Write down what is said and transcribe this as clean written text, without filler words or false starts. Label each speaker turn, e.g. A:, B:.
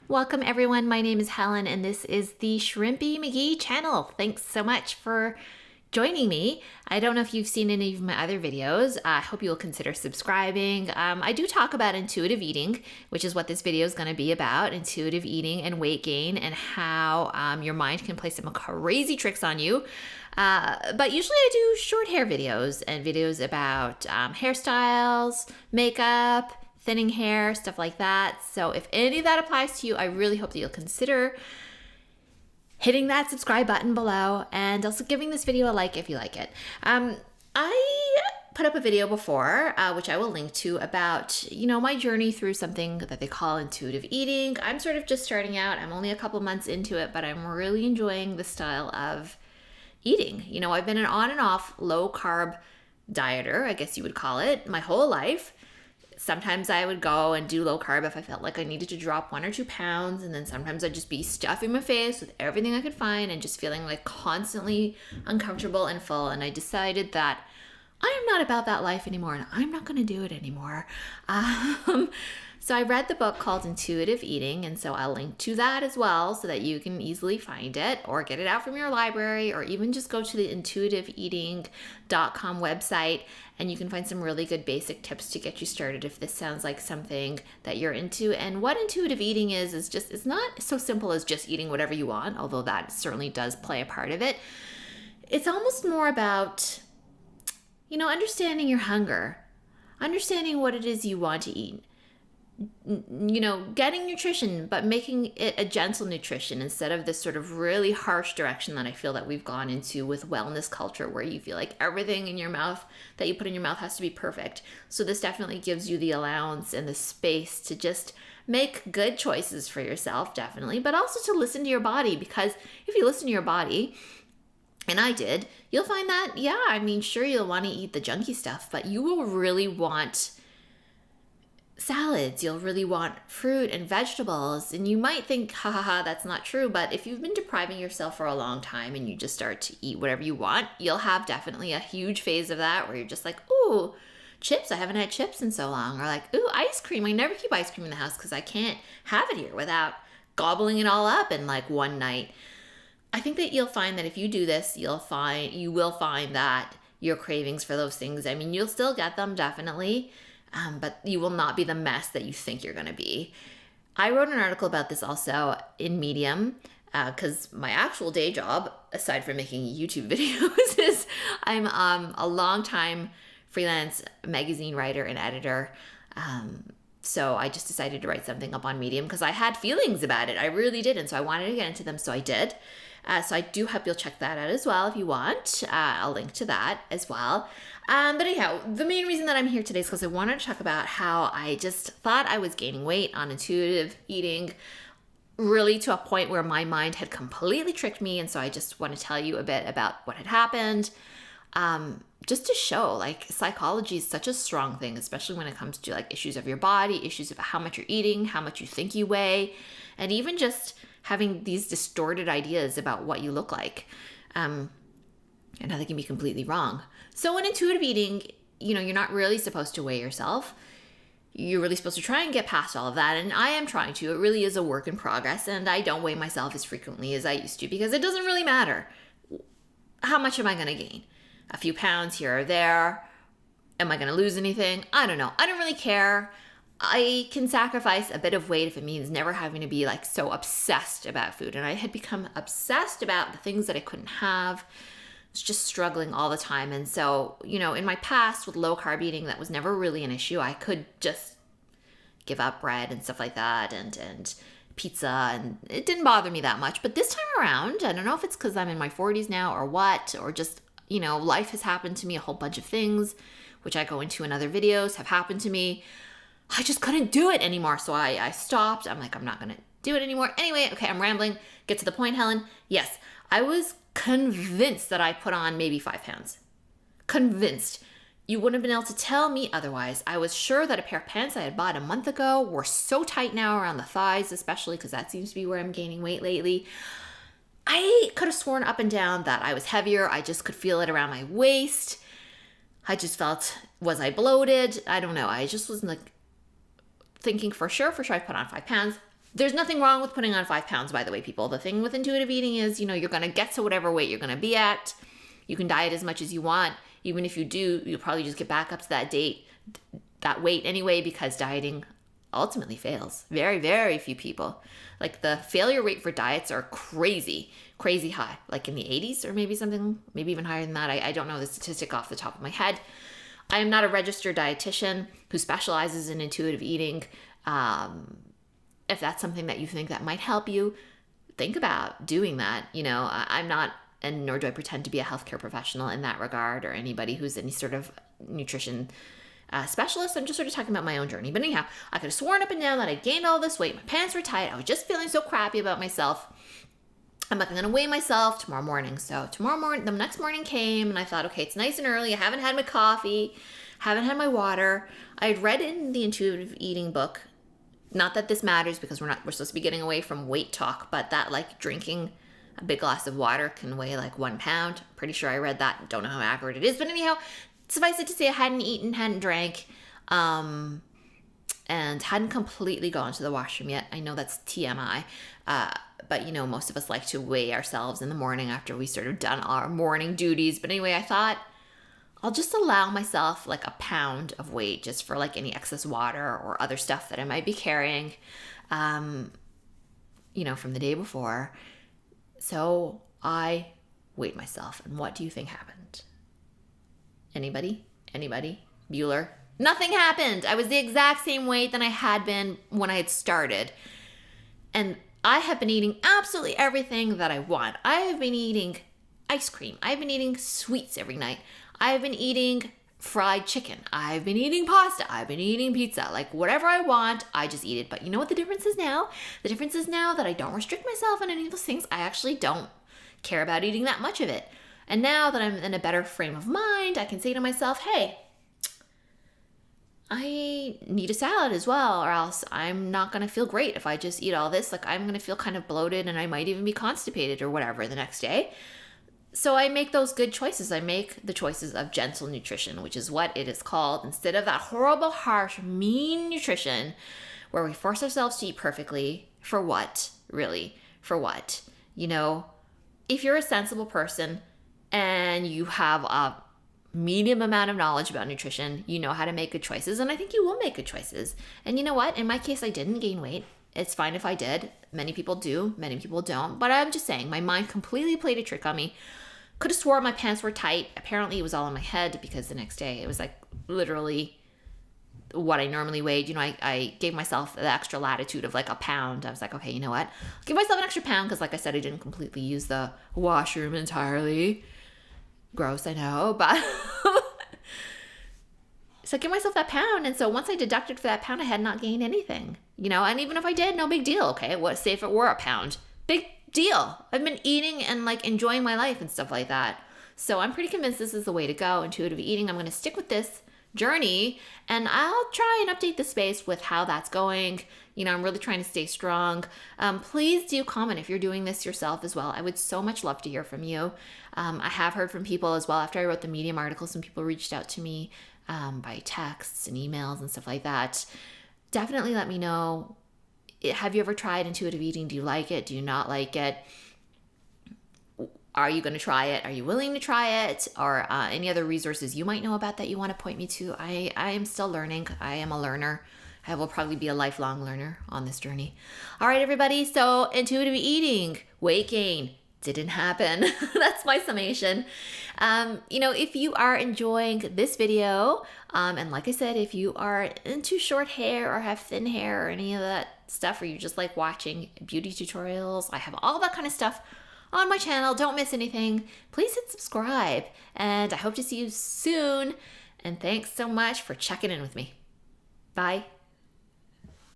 A: Welcome everyone, my name is Helen and this is the Shrimpy McGee channel. Thanks so much for joining me. I don't know if you've seen any of my other videos. I hope you'll consider subscribing. I do talk about intuitive eating, which is what this video is going to be about, intuitive eating and weight gain and how your mind can play some crazy tricks on you. But usually I do short hair videos and videos about hairstyles, makeup, thinning hair, stuff like that. So if any of that applies to you, I really hope that you'll consider hitting that subscribe button below and also giving this video a like if you like it. I put up a video before, which I will link to, about, my journey through something that they call intuitive eating. I'm sort of just starting out. I'm only a couple months into it, but I'm really enjoying the style of eating. I've been an on and off low carb dieter, I guess you would call it, my whole life. Sometimes I would go and do low carb if I felt like I needed to drop 1 or 2 pounds. And then sometimes I'd just be stuffing my face with everything I could find and just feeling like constantly uncomfortable and full. And I decided that I am not about that life anymore and I'm not going to do it anymore. So I read the book called Intuitive Eating, and so I'll link to that as well so that you can easily find it or get it out from your library, or even just go to the intuitiveeating.com website and you can find some really good basic tips to get you started if this sounds like something that you're into. And what intuitive eating is just, it's not so simple as just eating whatever you want, although that certainly does play a part of it. It's almost more about, understanding your hunger, understanding what it is you want to eat. Getting nutrition, but making it a gentle nutrition instead of this sort of really harsh direction that I feel that we've gone into with wellness culture, where you feel like everything in your mouth that you put in your mouth has to be perfect. So this definitely gives you the allowance and the space to just make good choices for yourself, definitely, but also to listen to your body, because if you listen to your body, and I did, you'll find that, sure, you'll want to eat the junky stuff, but you will really want salads, you'll really want fruit and vegetables. And you might think, that's not true. But if you've been depriving yourself for a long time and you just start to eat whatever you want, you'll have definitely a huge phase of that where you're just like, ooh, chips, I haven't had chips in so long. Or like, ooh, ice cream, I never keep ice cream in the house because I can't have it here without gobbling it all up in like one night. I think that you'll find that if you do this, you will find that your cravings for those things, you'll still get them, definitely. But you will not be the mess that you think you're going to be. I wrote an article about this also in Medium, because my actual day job, aside from making YouTube videos, is I'm a long-time freelance magazine writer and editor. So I just decided to write something up on Medium because I had feelings about it. I really did. And so I wanted to get into them. So I did. So I do hope you'll check that out as well if you want. I'll link to that as well. But anyhow, the main reason that I'm here today is because I wanted to talk about how I just thought I was gaining weight on intuitive eating, really to a point where my mind had completely tricked me. And so I just want to tell you a bit about what had happened. Just to show, psychology is such a strong thing, especially when it comes to issues of your body, issues of how much you're eating, how much you think you weigh, and even just having these distorted ideas about what you look like, and how they can be completely wrong. So in intuitive eating, you're not really supposed to weigh yourself. You're really supposed to try and get past all of that. And I am trying to. It really is a work in progress. And I don't weigh myself as frequently as I used to because it doesn't really matter. How much am I going to gain? A few pounds here or there. Am I going to lose anything? I don't know. I don't really care. I can sacrifice a bit of weight if it means never having to be so obsessed about food. And I had become obsessed about the things that I couldn't have. Just struggling all the time. And so, in my past with low carb eating, that was never really an issue. I could just give up bread and stuff like that and pizza, and it didn't bother me that much. But this time around, I don't know if it's because I'm in my 40s now or what, or just, life has happened to me, a whole bunch of things, which I go into in other videos, have happened to me. I just couldn't do it anymore. So I stopped. I'm like, I'm not going to do it anymore. Anyway, okay, I'm rambling. Get to the point, Helen. Yes, I was convinced that I put on maybe 5 pounds. Convinced. You wouldn't have been able to tell me otherwise. I was sure that a pair of pants I had bought a month ago were so tight now around the thighs, especially because that seems to be where I'm gaining weight lately. I could have sworn up and down that I was heavier. I just could feel it around my waist. I just felt, was I bloated? I don't know. I just was thinking for sure I put on 5 pounds. There's nothing wrong with putting on 5 pounds, by the way, people. The thing with intuitive eating is, you're going to get to whatever weight you're going to be at. You can diet as much as you want. Even if you do, you'll probably just get back up to that weight anyway, because dieting ultimately fails. Very, very few people. Like, the failure rate for diets are crazy high, like in the 80s or maybe even higher than that. I don't know the statistic off the top of my head. I am not a registered dietitian who specializes in intuitive eating. If that's something that you think that might help you, think about doing that. I'm not, and nor do I pretend to be a healthcare professional in that regard, or anybody who's any sort of nutrition specialist. I'm just sort of talking about my own journey. But anyhow, I could have sworn up and down that I gained all this weight. My pants were tight. I was just feeling so crappy about myself. I'm like, I'm going to weigh myself tomorrow morning. So tomorrow morning, the next morning came, and I thought, okay, it's nice and early. I haven't had my coffee, haven't had my water. I had read in the intuitive eating book, not that this matters because we're supposed to be getting away from weight talk, but that like drinking a big glass of water can weigh like 1 pound. Pretty sure I read that. Don't know how accurate it is, but anyhow, suffice it to say, I hadn't eaten, hadn't drank, and hadn't completely gone to the washroom yet. I know that's TMI, but most of us like to weigh ourselves in the morning after we sort of done our morning duties. But anyway, I thought I'll just allow myself like 1 pound of weight just for like any excess water or other stuff that I might be carrying, from the day before. So I weighed myself, and what do you think happened? Anybody? Bueller? Nothing happened. I was the exact same weight that I had been when I had started. And I have been eating absolutely everything that I want. I have been eating ice cream. I've been eating sweets every night. I've been eating fried chicken. I've been eating pasta. I've been eating pizza. Like, whatever I want, I just eat it. But you know what the difference is now? The difference is now that I don't restrict myself on any of those things. I actually don't care about eating that much of it. And now that I'm in a better frame of mind, I can say to myself, hey, I need a salad as well, or else I'm not going to feel great if I just eat all this. Like, I'm going to feel kind of bloated, and I might even be constipated or whatever the next day. So I make those good choices. I make the choices of gentle nutrition, which is what it is called, instead of that horrible, harsh, mean nutrition where we force ourselves to eat perfectly. For what? Really? For what? If you're a sensible person and you have a medium amount of knowledge about nutrition, you know how to make good choices, and I think you will make good choices. And you know what? In my case, I didn't gain weight. It's fine if I did. Many people do. Many people don't. But I'm just saying, my mind completely played a trick on me. Could have swore my pants were tight. Apparently, it was all in my head, because the next day it was like literally what I normally weighed. I gave myself the extra latitude of like 1 pound. I was like, okay, you know what? I'll give myself an extra pound, because like I said, I didn't completely use the washroom entirely. Gross, I know, but so I give myself that pound. And so once I deducted for that pound, I had not gained anything, and even if I did, no big deal. Okay, say if it were 1 pound, big deal. I've been eating and like enjoying my life and stuff like that. So I'm pretty convinced this is the way to go. Intuitive eating. I'm going to stick with this journey, and I'll try and update the space with how that's going. I'm really trying to stay strong. Please do comment if you're doing this yourself as well. I would so much love to hear from you. I have heard from people as well. After I wrote the Medium article, some people reached out to me by texts and emails and stuff like that. Definitely let me know. Have you ever tried intuitive eating? Do you like it? Do you not like it? Are you going to try it? Are you willing to try it? Or any other resources you might know about that you want to point me to? I am still learning. I am a learner. I will probably be a lifelong learner on this journey. All right, everybody. So intuitive eating, weight gain, didn't happen. That's my summation. If you are enjoying this video, and like I said, if you are into short hair or have thin hair or any of that stuff, or you just like watching beauty tutorials, I have all that kind of stuff on my channel. Don't miss anything. Please hit subscribe, and I hope to see you soon. And thanks so much for checking in with me. Bye.